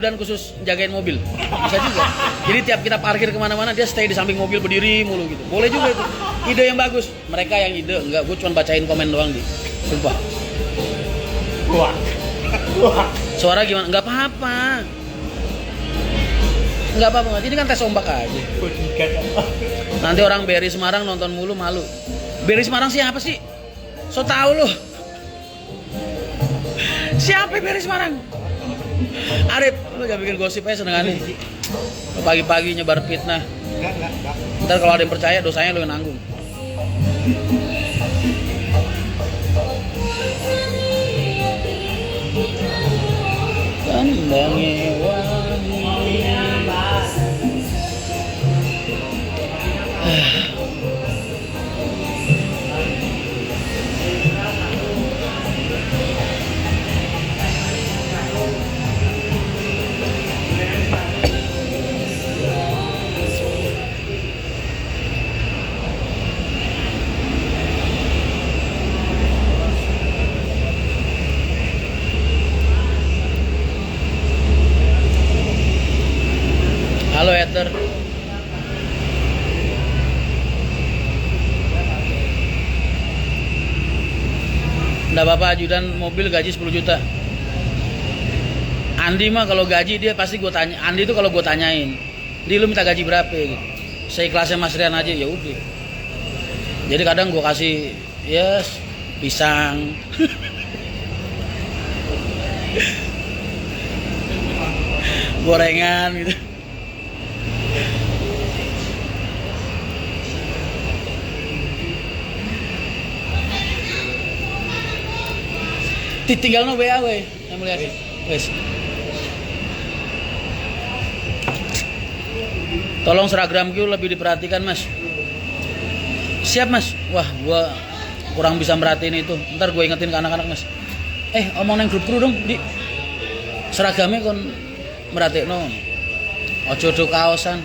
dan khusus jagain mobil bisa juga. Jadi tiap kita parkir kemana-mana dia stay di samping mobil berdiri mulu gitu. Boleh juga itu. Ide yang bagus. Mereka yang ide enggak, gue cuma bacain komen doang di. Sumpah. Wah. Suara gimana? Enggak apa-apa. Enggak apa-apa. Ini kan tes ombak aja. Nanti orang Berry Semarang nonton mulu malu. Berry Semarang siapa sih? So tau lu. Siapa Berry Semarang? Arif, lu jangan bikin gosip aja senengannya. Pagi-pagi nyebar fitnah. Enggak. Ntar kalau ada yang percaya dosanya lu yang nanggung. Kandangnya wangi. Halo Ether. Nggak apa-apa, ajudan mobil gaji 10 juta. Andi mah kalau gaji dia pasti gue tanya. Andi itu kalau gue tanyain, "Di lu minta gaji berapa?" gitu. Seikhlasnya Mas Rian aja ya udah. Jadi kadang gue kasih yes pisang. Gorengan gitu. Tinggal no WA we, yang melihat wes. Tolong Instagram Q lebih diperhatikan Mas. Siap Mas. Wah, gua kurang bisa merhatiin itu. Ntar gue ingetin ke anak-anak Mas. Omong neng grup kru dong di seragamnya kon merhatiin no. Ojo do kaosan.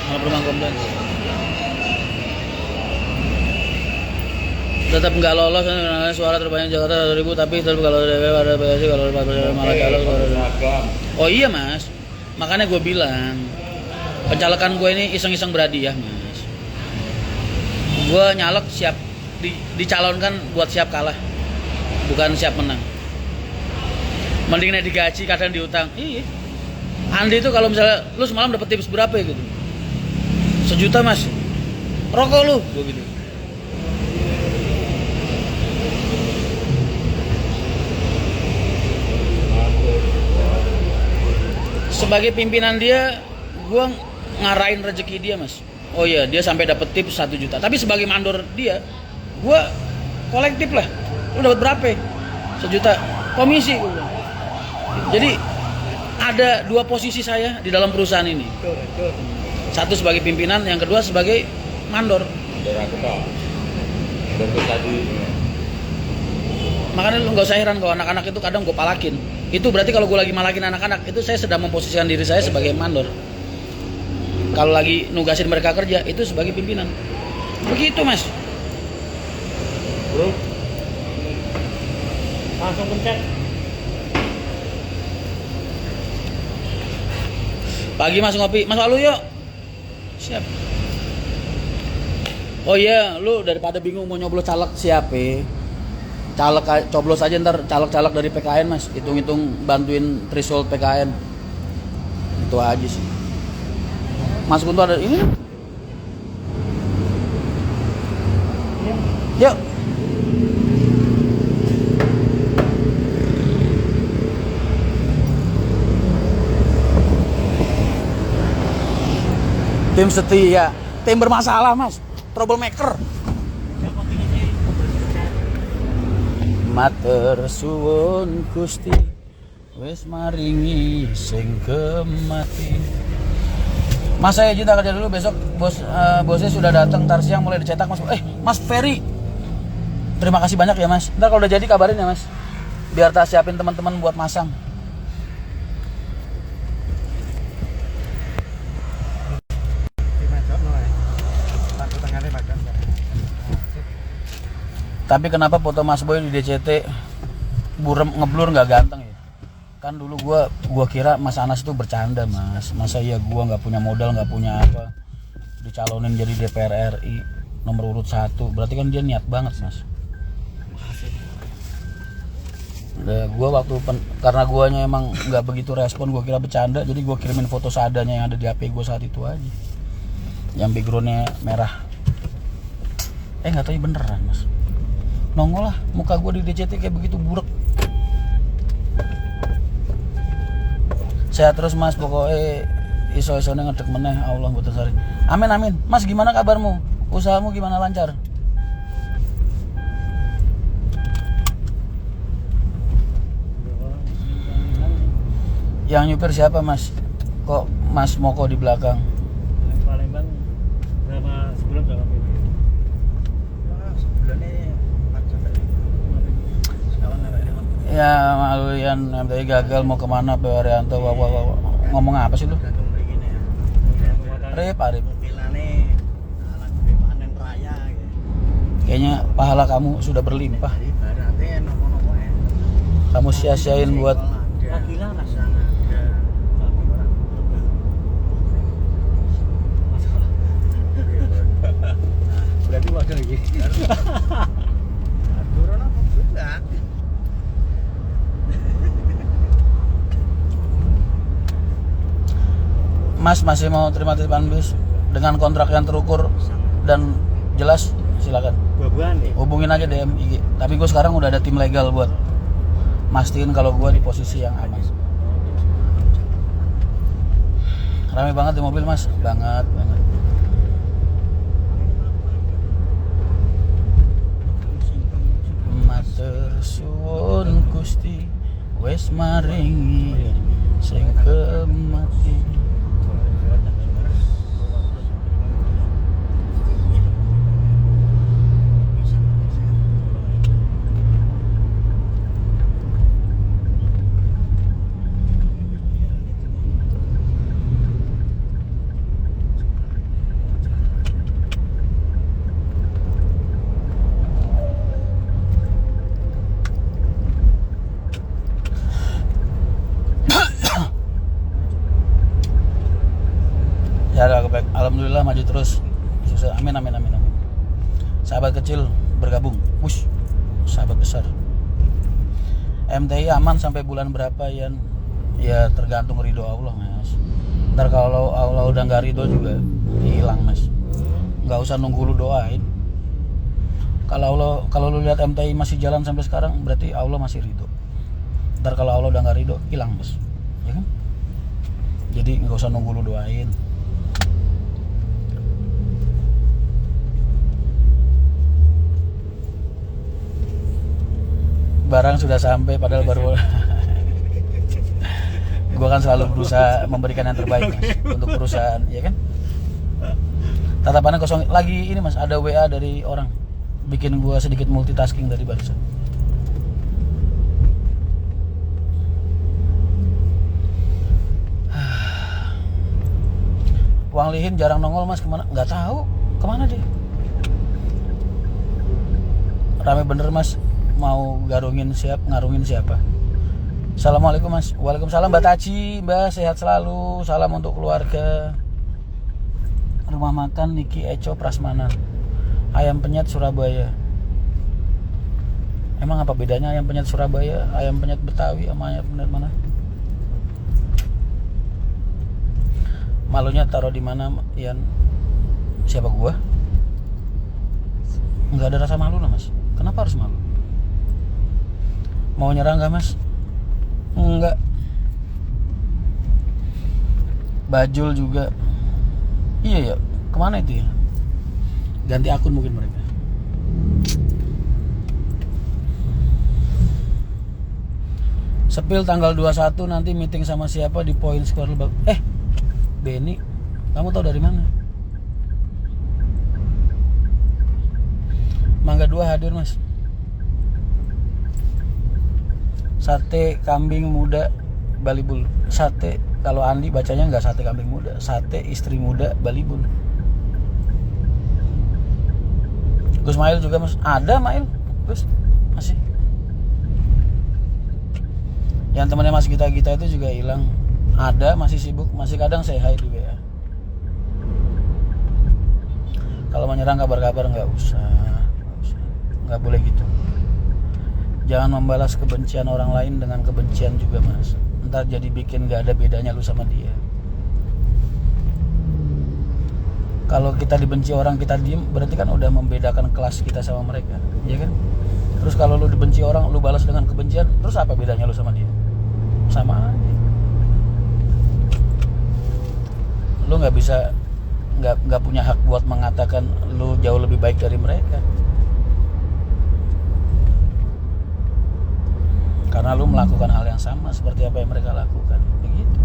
Malah permang komplain. Tetap nggak lolos suara terbanyak Jakarta 2000 tapi tetap kalau ada PSI kalau 4% malah calon. Oh iya Mas, makanya gue bilang pencalekan gue ini iseng-iseng berhadiah Mas. Gue nyalek siap dicalonkan buat siap kalah, bukan siap menang. Mending naik digaji kadang diutang. Iya. Andi itu kalau misalnya lu semalam dapet tips berapa ya gitu? 1 juta Mas. Rokok lu, gue gitu. Sebagai pimpinan dia, gue ngarahin rezeki dia Mas. Oh iya, dia sampai dapet tips 1 juta. Tapi sebagai mandor dia, gue kolektif lah. Lu dapat berapa? 1 juta komisi. Jadi ada 2 posisi saya di dalam perusahaan ini. Satu sebagai pimpinan, yang kedua sebagai mandor. Makanya lu nggak usah heran kalau anak-anak itu kadang gue palakin. Itu berarti kalau gue lagi malakin anak-anak itu saya sedang memposisikan diri saya sebagai mandor. Kalau lagi nugasin mereka kerja itu sebagai pimpinan. Begitu Mas. Bro, langsung pencet. Pagi Mas ngopi, Mas lalu yuk. Siap. Oh iya, lu daripada bingung mau nyoblos caleg siapa? Caleg coblos aja ntar caleg-caleg dari PKN Mas, hitung-hitung bantuin threshold PKN. Itu aja sih. Mas Kunto ada ini? Yuk. Tim setia, tim bermasalah Mas, troublemaker. Matur suwun Gusti wis maringi sing kemati. Mas saya izin kerja dulu, besok bosnya sudah datang, ntar siang mulai dicetak Mas. Mas Ferry, terima kasih banyak ya Mas. Ntar kalau udah jadi kabarin ya Mas, biar tak siapin teman-teman buat masang. Tapi kenapa foto Mas Boy di DCT burem ngeblur nggak ganteng ya? Kan dulu gua kira Mas Anas itu bercanda Mas. Masa iya gua nggak punya modal, nggak punya apa, dicalonin jadi DPR RI nomor urut 1. Berarti kan dia niat banget Mas. Nah, gua karena guanya emang nggak begitu respon, gua kira bercanda, jadi gua kirimin foto seadanya yang ada di HP gua saat itu aja, yang backgroundnya merah. Nggak tahu beneran Mas, nongol lah muka gua di DCT kayak begitu buruk. Sehat terus Mas, pokoknya iso-isone ngedek meneh, Allah mboten sari. Amin amin. Mas, gimana kabarmu? Usahamu gimana, lancar? Yang nyupir siapa Mas? Kok Mas Moko di belakang? Palembang berapa sebulan berapa ini? Sebulan ini 4 sampai 5. Ya maluian MTI gagal mau kemana Pak Arianto? Ngomong apa sih lu? Arif. Kayaknya pahala kamu sudah berlimpah. Kamu sia-siain buat berarti wakil lagi. Mas masih mau terima titipan bis dengan kontrak yang terukur dan jelas, silakan. Buah-buahan nih. Hubungin aja DM IG. Tapi gue sekarang udah ada tim legal buat mastiin kalau gue di posisi yang aman. Rame banget di mobil Mas, banget. Matur suwun Gusti wes maringi sing kemati. Ya baik. Alhamdulillah maju terus. Sukses. Amin. Sahabat kecil bergabung. Wush. Sahabat besar. MTI aman sampai bulan berapa Yan? Ya tergantung ridho Allah Mas. Ntar kalau Allah udah nggak ridho juga hilang Mas. Nggak usah nunggu lu doain. Kalau lu lihat MTI masih jalan sampai sekarang, berarti Allah masih ridho. Ntar kalau Allah udah nggak ridho, hilang Mas. Ya kan? Jadi nggak usah nunggu lu doain. Barang sudah sampai padahal baru gue kan selalu berusaha memberikan yang terbaik Mas untuk perusahaan, ya kan? Tatapannya kosong lagi ini Mas, ada WA dari orang bikin gue sedikit multitasking dari barusan. Wang Lihin jarang nongol Mas, kemana? Nggak tahu kemana dia. Rame bener Mas, mau ngarungin siapa? Assalamualaikum Mas. Waalaikumsalam Mbak Taci. Mbak sehat selalu, salam untuk keluarga. Rumah makan Niki Eco Prasmanan, ayam penyet Surabaya. Emang apa bedanya ayam penyet Surabaya, ayam penyet Betawi sama ayam penyet mana? Malunya taruh di mana Yan? Siapa gua? Nggak ada rasa malu lah Mas. Kenapa harus malu? Mau nyerang nggak Mas? Enggak. Bajul juga. Iya ya, kemana itu ya? Ganti akun mungkin mereka. Sepil tanggal 21 nanti meeting sama siapa di Point Square Lebak. Benny, kamu tahu dari mana? Mangga 2 hadir Mas. Sate kambing muda Balibul. Sate, kalau Andi bacanya nggak sate kambing muda, sate istri muda Balibul. Gus Mail juga Mas. Ada Mail, Gus masih. Yang temannya Mas Gita itu juga hilang. Ada, masih sibuk, masih kadang say hi di WA. Kalau menyerang kabar-kabar nggak usah, nggak boleh gitu. Jangan membalas kebencian orang lain dengan kebencian juga Mas. Ntar jadi bikin nggak ada bedanya lu sama dia. Kalau kita dibenci orang kita diem, berarti kan udah membedakan kelas kita sama mereka, ya kan? Terus kalau lu dibenci orang, lu balas dengan kebencian, terus apa bedanya lu sama dia? Sama aja. Lu nggak bisa, nggak punya hak buat mengatakan lu jauh lebih baik dari mereka, karena lu melakukan hal yang sama seperti apa yang mereka lakukan, begitu.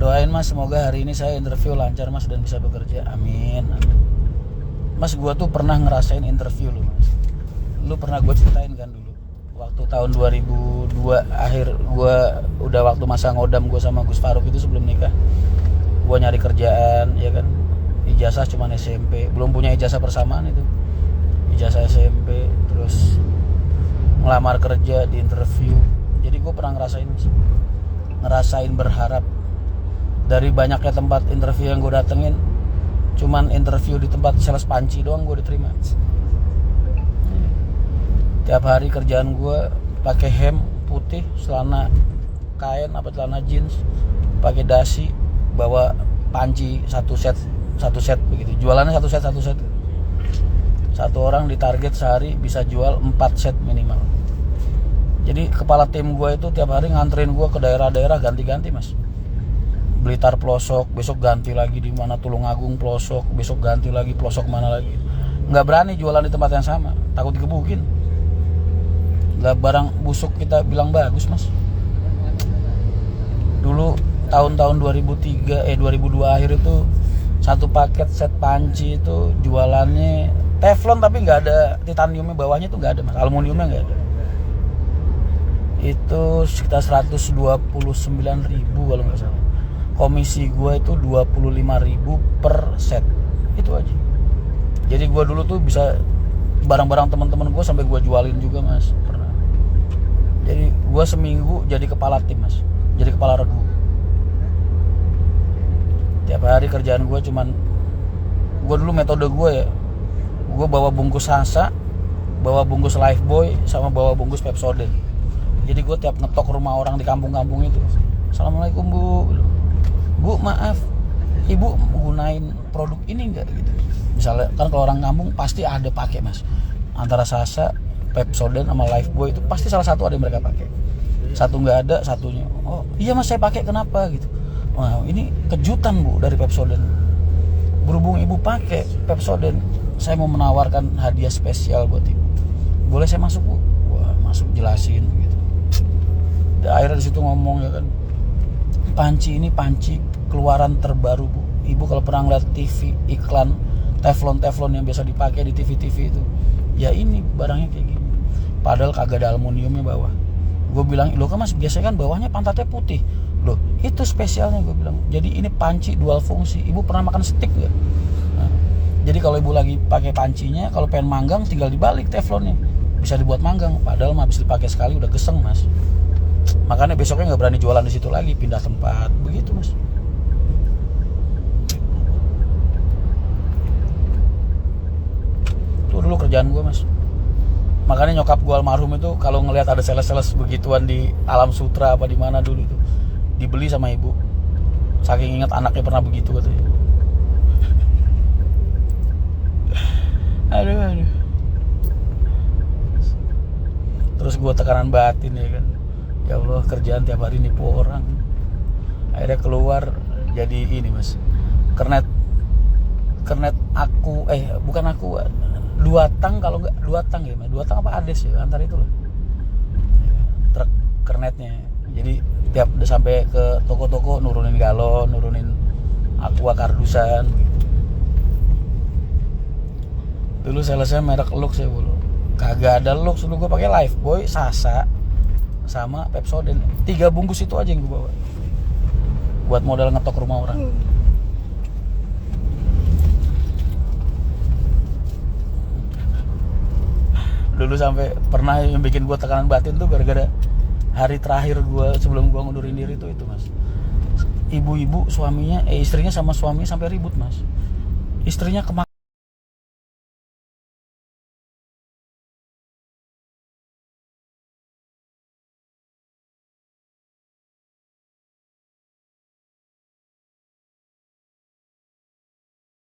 Doain Mas, semoga hari ini saya interview lancar Mas dan bisa bekerja, amin. Mas, gua tuh pernah ngerasain interview lu Mas. Lu pernah gue ceritain kan dulu waktu tahun 2002 akhir, gua udah waktu masa ngodam gua sama Gus Faruk itu sebelum nikah, gua nyari kerjaan, ya kan, ijazah cuman SMP, belum punya ijazah persamaan itu, ijazah SMP, terus ngelamar kerja di interview. Jadi gua pernah ngerasain berharap dari banyaknya tempat interview yang gue datengin, cuman interview di tempat sales panci doang gue diterima. Tiap hari kerjaan gue pakai hem putih, celana kain apa celana jeans, pakai dasi, bawa panci satu set begitu. Jualannya satu set. Satu orang ditarget sehari bisa jual 4 set minimal. Jadi kepala tim gue itu tiap hari nganterin gue ke daerah-daerah ganti-ganti Mas. Blitar pelosok, besok ganti lagi di mana Tulungagung pelosok, besok ganti lagi pelosok mana lagi. Nggak berani jualan di tempat yang sama, takut dikebukin. Lah barang busuk kita bilang bagus Mas. Dulu tahun-tahun 2002 akhir itu satu paket set panci itu jualannya teflon tapi nggak ada titaniumnya, bawahnya tuh nggak ada Mas, aluminiumnya nggak ada. Itu sekitar 129.000 kalau nggak salah. Komisi gue itu 25.000 per set, itu aja. Jadi gue dulu tuh bisa barang-barang teman-teman gue sampai gue jualin juga Mas, pernah. Jadi gue seminggu jadi kepala tim Mas, jadi kepala regu. Tiap hari kerjaan gue cuman, gue dulu metode gue ya, gue bawa bungkus Sasa, bawa bungkus Lifebuoy, sama bawa bungkus Pepsodent. Jadi gue tiap ngetok rumah orang di kampung-kampung itu, Assalamualaikum Bu, maaf, Ibu menggunain produk ini enggak gitu. Misalnya kan kalau orang kampung pasti ada pakai Mas. Antara Sasa, Pepsodent sama Lifebuoy itu pasti salah satu ada yang mereka pakai. Satu enggak ada, satunya, oh iya Mas saya pakai, kenapa gitu. Wah ini kejutan Bu dari Pepsodent. Berhubung Ibu pakai Pepsodent, saya mau menawarkan hadiah spesial buat Ibu. Boleh saya masuk Bu? Wah masuk, jelasin gitu. Akhirnya di situ ngomong ya kan, panci ini panci keluaran terbaru Bu. Ibu kalau pernah ngeliat TV iklan teflon yang biasa dipakai di TV itu, ya ini barangnya kayak gini. Padahal kagak ada aluminiumnya bawah. Gue bilang, loh kan Mas biasanya kan bawahnya pantatnya putih. Loh itu spesialnya gue bilang. Jadi ini panci dual fungsi. Ibu pernah makan steak gak? Nah, jadi kalau ibu lagi pakai pancinya, kalau pengen manggang tinggal dibalik teflonnya, bisa dibuat manggang. Padahal habis dipakai sekali udah geseng Mas. Makanya besoknya nggak berani jualan di situ lagi, pindah tempat, begitu Mas. Itu dulu kerjaan gue Mas. Makanya nyokap gue almarhum itu kalau ngelihat ada sales begituan di Alam Sutra apa di mana dulu itu, dibeli sama ibu. Saking ingat anaknya pernah begitu katanya. Aduh. Terus gue tekanan batin ya kan. Ya Allah, kerjaan tiap hari nipu orang. Akhirnya keluar jadi ini Mas, kernet aku, bukan aku, Duatang, kalau enggak Duatang ya, Duatang apa Ades ya, antar itu lah truk kernetnya. Jadi tiap udah sampai ke toko-toko nurunin galon, nurunin aqua kardusan gitu. Dulu salesnya merek Lux ya dulu, kagak ada Lux, dulu gue pakai Lifebuoy, Sasa sama Pepsodent. 3 bungkus itu aja yang gue bawa buat modal ngetok rumah orang. Dulu sampai pernah yang bikin gue tekanan batin tuh gara-gara hari terakhir gue sebelum gue ngundurin diri tuh itu mas. Ibu-ibu istrinya sama suaminya sampai ribut mas. Istrinya